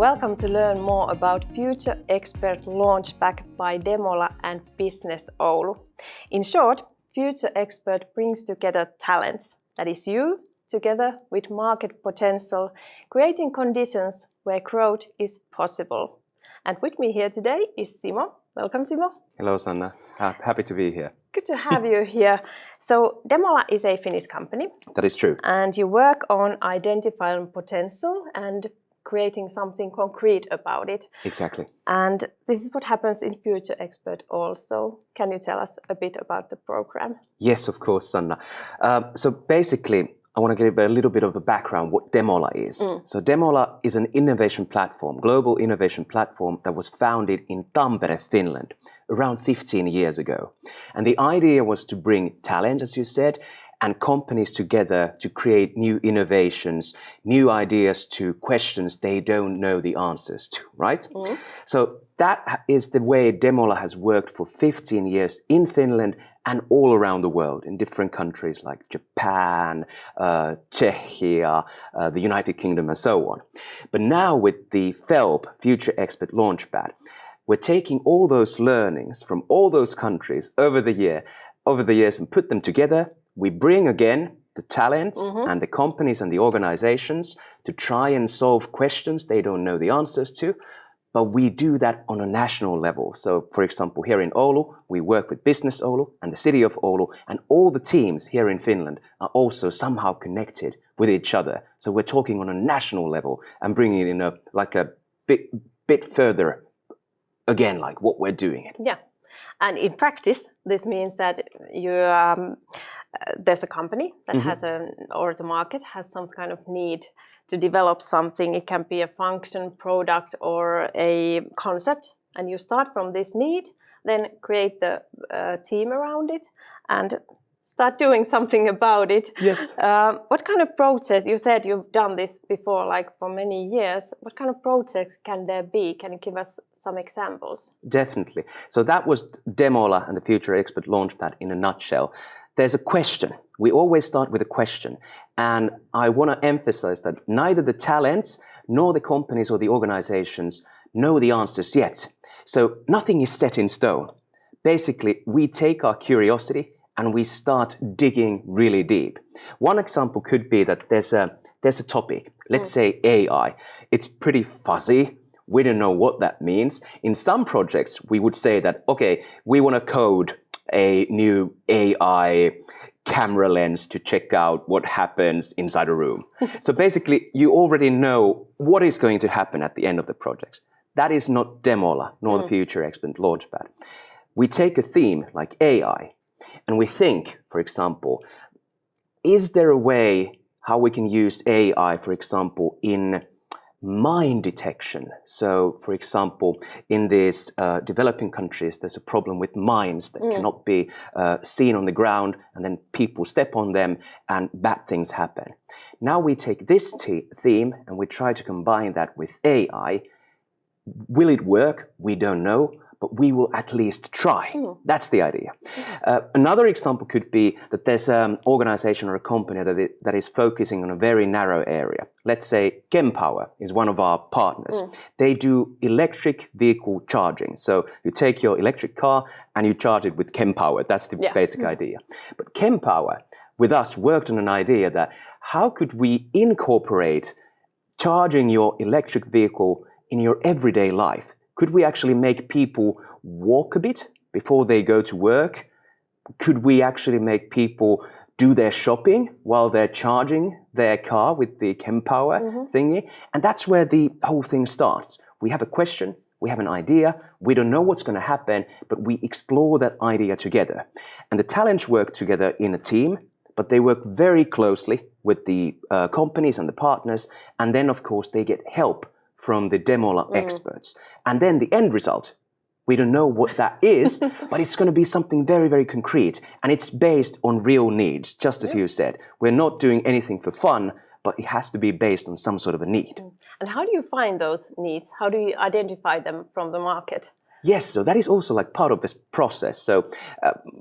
Welcome to learn more about Future Expert Launchpad by Demola and Business Oulu. In short, Future Expert brings together talents, that is you, together with market potential, creating conditions where growth is possible. And with me here today is Simo. Welcome, Simo. Hello, Sanna. Happy to be here. Good to have you here. So, Demola is a Finnish company. That is true. And you work on identifying potential and creating something concrete about it. Exactly. And this is what happens in Future Expert also. Can you tell us a bit about the program? Yes, of course, Sanna. So basically, I want to give a little bit of a background what Demola is. So Demola is an innovation platform, global innovation platform that was founded in Tampere, Finland, around 15 years ago. And the idea was to bring talent, as you said, and companies together to create new innovations, new ideas to questions they don't know the answers to, right? So that is the way Demola has worked for 15 years in Finland and all around the world, in different countries like Japan, Czechia, the United Kingdom, and so on. But now with the FELP, Future Expert Launchpad, we're taking all those learnings from all those countries over the years and put them together. We bring again the talents and the companies and the organizations to try and solve questions they don't know the answers to, but we do that on a national level. So, for example, here in Oulu, we work with Business Oulu and the city of Oulu, and all the teams here in Finland are also somehow connected with each other. So we're talking on a national level and bringing it in a bit further, again, like what we're doing it. Yeah, and in practice, this means that you there's a company that has or the market has some kind of need to develop something. It can be a function, product, or a concept, and you start from this need, then create the team around it, and start doing something about it. Yes. What kind of process? You said you've done this before, like for many years. What kind of projects can there be? Can you give us some examples? Definitely. So that was Demola and the Future Expert Launchpad in a nutshell. There's a question. We always start with a question. And I want to emphasize that neither the talents nor the companies or the organizations know the answers yet. So nothing is set in stone. Basically, we take our curiosity and we start digging really deep. One example could be that there's a topic, let's say AI. It's pretty fuzzy. We don't know what that means. In some projects, we would say that, okay, we want to code a new AI camera lens to check out what happens inside a room. So basically, you already know what is going to happen at the end of the project. That is not Demola, nor the Future Expert Launchpad. We take a theme like AI, and we think, for example, is there a way how we can use AI, for example, in mine detection? So, for example, in these developing countries, there's a problem with mines that cannot be seen on the ground, and then people step on them and bad things happen. Now we take this theme and we try to combine that with AI. Will it work? We don't know, but we will at least try. That's the idea. Another example could be that there's an organization or a company that is focusing on a very narrow area. Let's say Kempower is one of our partners. They do electric vehicle charging. So you take your electric car and you charge it with Kempower. That's the basic idea. But Kempower, with us, worked on an idea that how could we incorporate charging your electric vehicle in your everyday life? Could we actually make people walk a bit before they go to work? Could we actually make people do their shopping while they're charging their car with the Kempower thingy? And that's where the whole thing starts. We have a question, we have an idea, we don't know what's going to happen, but we explore that idea together. And the talents work together in a team, but they work very closely with the companies and the partners. And then, of course, they get help from the Demola experts. And then the end result, we don't know what that is, but it's going to be something very, very concrete. And it's based on real needs, just as you said. We're not doing anything for fun, but it has to be based on some sort of a need. And how do you find those needs? How do you identify them from the market? Yes, so that is also like part of this process. So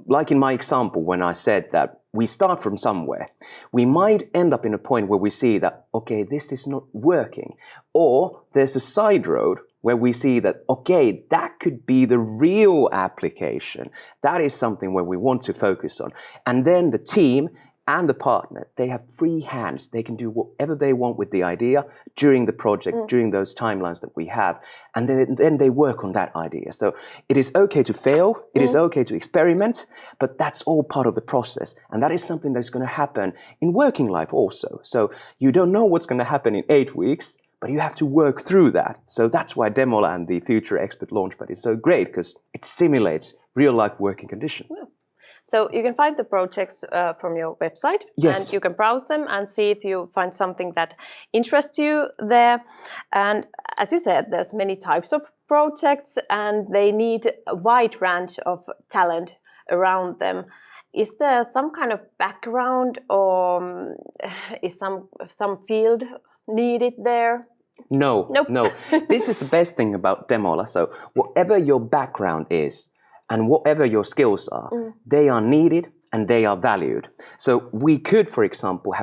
like in my example, when I said that we start from somewhere. We might end up in a point where we see that, okay, this is not working. Or there's a side road where we see that, okay, that could be the real application. That is something where we want to focus on. And then the team and the partner, they have free hands. They can do whatever they want with the idea during the project, during those timelines that we have. And then they work on that idea. So it is okay to fail. It is okay to experiment, but that's all part of the process. And that is something that's going to happen in working life also. So you don't know what's going to happen in 8 weeks, but you have to work through that. So that's why Demola and the Future Expert Launchpad is so great, because it simulates real-life working conditions. Yeah. So you can find the projects from your website, yes. And you can browse them and see if you find something that interests you there. And as you said, there's many types of projects, and they need a wide range of talent around them. Is there some kind of background, or is some field needed there? No, Nope. no. This is the best thing about Demola. So whatever your background is and whatever your skills are, they are needed and they are valued. So we could, for example,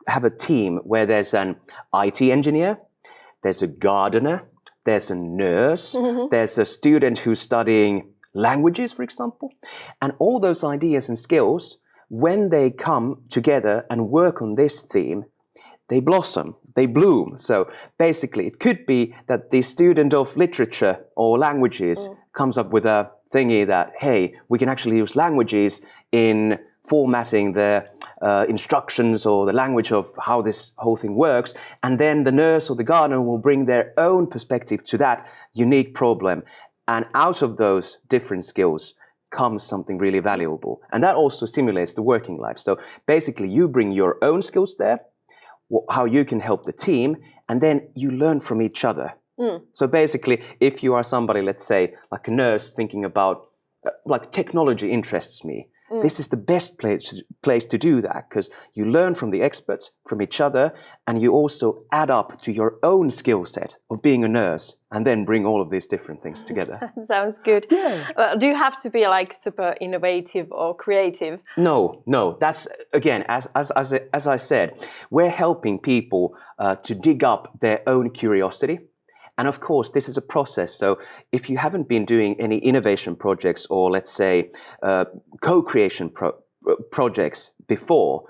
have a team where there's an IT engineer, there's a gardener, there's a nurse, there's a student who's studying languages, for example. And all those ideas and skills, when they come together and work on this theme, they blossom, they bloom. So basically, it could be that the student of literature or languages comes up with a thingy that, hey, we can actually use languages in formatting the instructions or the language of how this whole thing works. And then the nurse or the gardener will bring their own perspective to that unique problem. And out of those different skills comes something really valuable. And that also stimulates the working life. So basically, you bring your own skills there, how you can help the team, and then you learn from each other. So basically, if you are somebody, let's say, like a nurse thinking about, like technology interests me, this is the best place to do that, because you learn from the experts, from each other, and you also add up to your own skill set of being a nurse, and then bring all of these different things together. Sounds good. Yeah. Do you have to be like super innovative or creative? No. That's, again, as I said, we're helping people to dig up their own curiosity. And of course, this is a process. So if you haven't been doing any innovation projects or, let's say, co-creation projects before,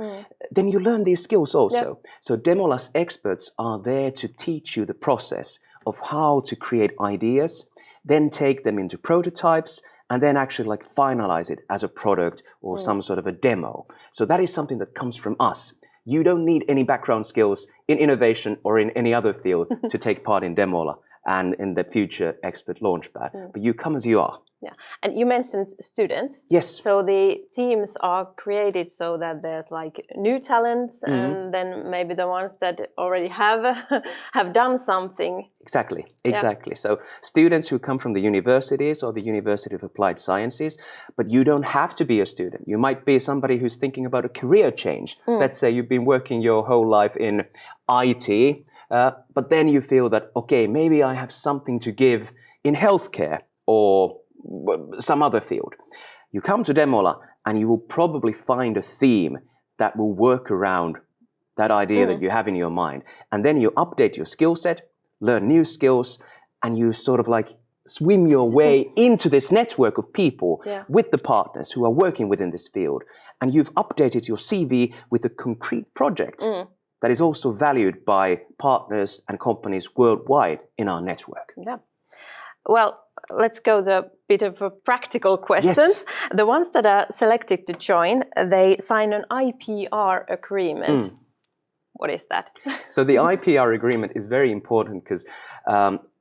then you learn these skills also. Yeah. So Demola's experts are there to teach you the process of how to create ideas, then take them into prototypes, and then actually like finalize it as a product or some sort of a demo. So that is something that comes from us. You don't need any background skills in innovation or in any other field to take part in Demola and in the Future Expert Launchpad, but you come as you are. Yeah, and you mentioned students. Yes. So the teams are created so that there's like new talents, and then maybe the ones that already have done something. Exactly. Yeah. So students who come from the universities or the University of Applied Sciences, but you don't have to be a student. You might be somebody who's thinking about a career change. Let's say you've been working your whole life in IT, but then you feel that, okay, maybe I have something to give in healthcare or some other field. You come to Demola and you will probably find a theme that will work around that idea that you have in your mind. And then you update your skill set, learn new skills, and you sort of like swim your way into this network of people with the partners who are working within this field. And you've updated your CV with a concrete project that is also valued by partners and companies worldwide in our network. Yeah. Well, let's go to a bit of a practical questions. Yes. The ones that are selected to join, they sign an IPR agreement. What is that? So the IPR agreement is very important because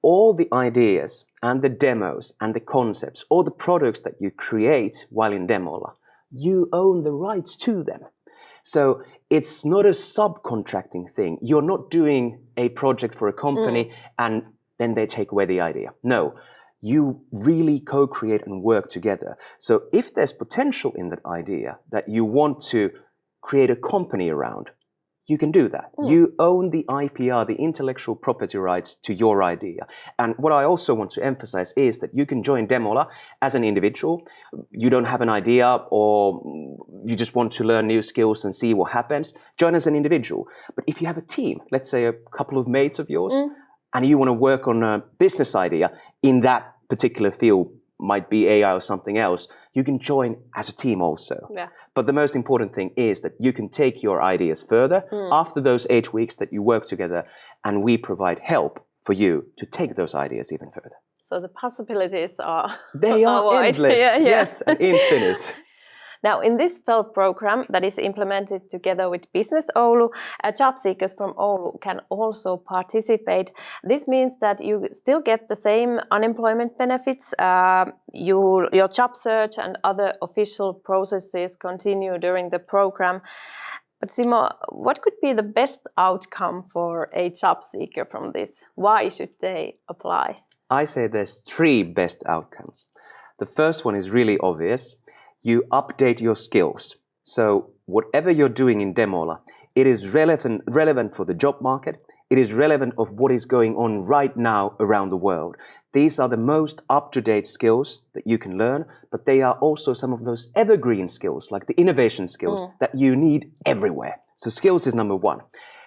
all the ideas and the demos and the concepts, all the products that you create while in Demola, you own the rights to them. So it's not a subcontracting thing. You're not doing a project for a company and then they take away the idea. No, you really co-create and work together. So if there's potential in that idea that you want to create a company around, you can do that. You own the IPR, the intellectual property rights to your idea. And what I also want to emphasize is that you can join Demola as an individual. You don't have an idea or you just want to learn new skills and see what happens. Join as an individual. But if you have a team, let's say a couple of mates of yours, and you want to work on a business idea in that particular field, might be AI or something else, you can join as a team also. Yeah. But the most important thing is that you can take your ideas further after those 8 weeks that you work together, and we provide help for you to take those ideas even further. So the possibilities are They are wide. endless, yes, and infinite. Now, in this FELP program that is implemented together with Business Oulu, job seekers from Oulu can also participate. This means that you still get the same unemployment benefits. Your job search and other official processes continue during the program. But Simo, what could be the best outcome for a job seeker from this? Why should they apply? I say there's 3 best outcomes. The first one is really obvious. You update your skills. So whatever you're doing in Demola, it is relevant for the job market. It is relevant of what is going on right now around the world. These are the most up-to-date skills that you can learn, but they are also some of those evergreen skills, like the innovation skills that you need everywhere. So skills is number 1.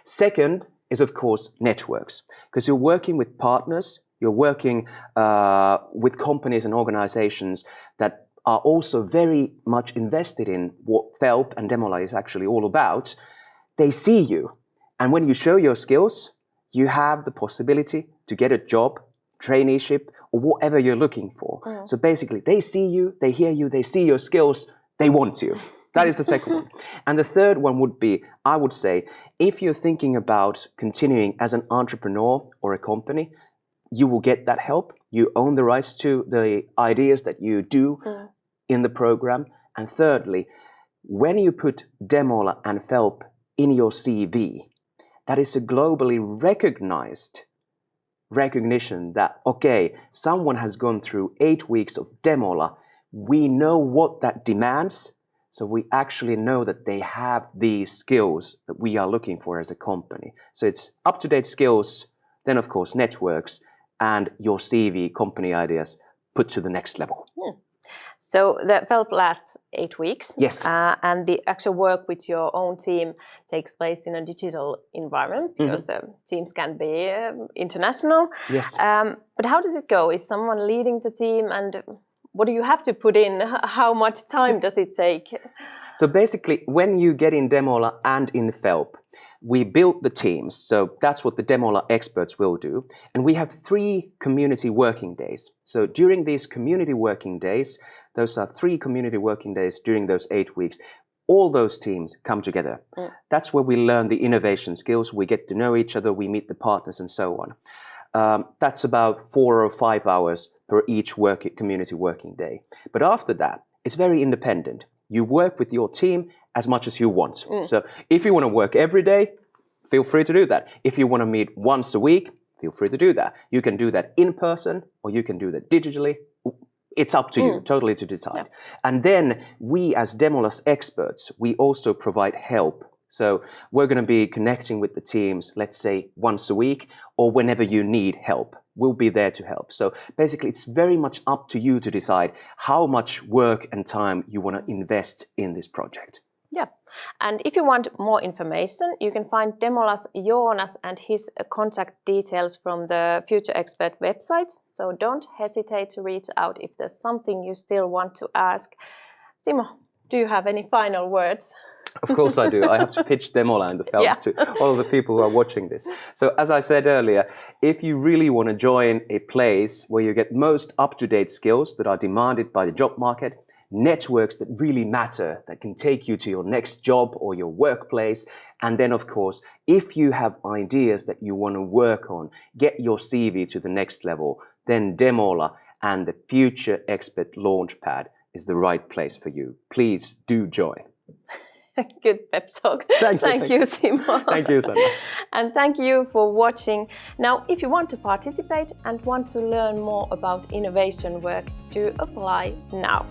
Second is, of course, networks, because you're working with partners, you're working with companies and organizations that are also very much invested in what FELP and Demola is actually all about. They see you. And when you show your skills, you have the possibility to get a job, traineeship, or whatever you're looking for. So basically, they see you, they hear you, they see your skills, they want you. That is the second one. And the third one would be, I would say, if you're thinking about continuing as an entrepreneur or a company, you will get that help. You own the rights to the ideas that you do in the program. And thirdly, when you put Demola and FELP in your CV, that is a globally recognized recognition that, okay, someone has gone through 8 weeks of Demola. We know what that demands. So we actually know that they have these skills that we are looking for as a company. So it's up-to-date skills, then of course networks, and your CV, company ideas, put to the next level. So the FELP lasts 8 weeks. Yes. And the actual work with your own team takes place in a digital environment because the teams can be international. Yes. But how does it go? Is someone leading the team, and what do you have to put in? How much time does it take? So basically, when you get in Demola and in FELP, we build the teams. So that's what the Demola experts will do. And we have 3 community working days. So during these community working days, those are 3 community working days during those 8 weeks, all those teams come together. That's where we learn the innovation skills. We get to know each other. We meet the partners and so on. That's about 4 or 5 hours per each community working day. But after that, it's very independent. You work with your team as much as you want. So if you want to work every day, feel free to do that. If you want to meet once a week, feel free to do that. You can do that in person or you can do that digitally. It's up to you, totally to decide. And then we as Demola's experts, we also provide help. So we're going to be connecting with the teams, let's say once a week or whenever you need help. We'll be there to help. So basically, it's very much up to you to decide how much work and time you want to invest in this project. Yeah. And if you want more information, you can find Demola's Joonas and his contact details from the Future Expert website. So don't hesitate to reach out if there's something you still want to ask. Simo, do you have any final words? Of course I do. I have to pitch Demola and the FELP to all the people who are watching this. So as I said earlier, if you really want to join a place where you get most up-to-date skills that are demanded by the job market, networks that really matter, that can take you to your next job or your workplace, and then of course, if you have ideas that you want to work on, get your CV to the next level, then Demola and the Future Expert Launchpad is the right place for you. Please do join. Good pep talk. Thank you, Simo. Thank you, Sanna. And thank you for watching. Now, if you want to participate and want to learn more about innovation work, do apply now.